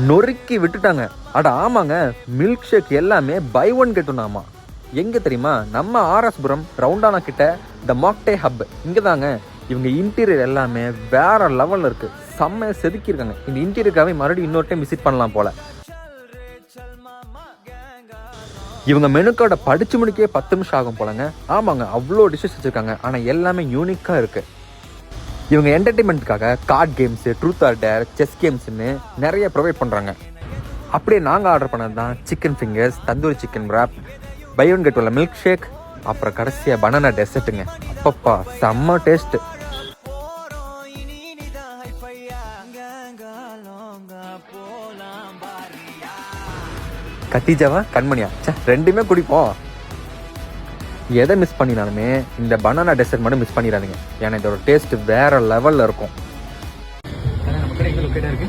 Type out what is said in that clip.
நொறுக்கி விட்டுட்டாங்க. அட ஆமாங்க, மில்க் ஷேக் எல்லாமே பை ஒன் கெட் ஒன். ஆமா, எங்க தெரியுமா? நம்ம ஆர்எஸ்புரம் ரவுண்டானா கிட்ட த மாக்டே ஹப் இங்கே தாங்க. இவங்க இன்டீரியர் எல்லாமே வேற லெவலில் இருக்கு. செம்ம செதுக்கியிருக்காங்க. இந்த இன்டீரியருக்காகவே மறுபடியும் இன்னொரு டைம் விசிட் பண்ணலாம் போல. இவங்க மெனு கார்டை படிச்சு முடிக்கவே 10 நிமிஷம் ஆகும் போலங்க. ஆமாங்க, அவ்வளோ டிஷ்ஷஸ் வச்சிருக்காங்க. ஆனால் எல்லாமே யூனிக்காக இருக்கு. இவங்க என்டர்டைன்மெண்ட்டுக்காக card games, truth or dare, chess கேம்ஸ்ன்னு நிறைய ப்ரொவைட் பண்ணுறாங்க. அப்படியே நாங்கள் ஆர்டர் பண்ணது தான் chicken fingers, tandoori chicken wrap, buy one get ஒன்ல மில்க் ஷேக், அப்புறம் கடைசியாக பனானா டெசர்ட்டுங்க. அப்பப்பா செம்ம டேஸ்ட்டு. கத்திஜாவா கண்மணியா, ரெண்டுமே குடிப்போம். எதை மிஸ் பண்ணினாலுமே இந்த பனானா டெசர்ட் மட்டும் மிஸ் பண்ணிடாதீங்க. ஏன்னா இதோட டேஸ்ட் வேற லெவல்ல இருக்கும். நம்ம கடை எங்க லொக்கேட்டா இருக்கு?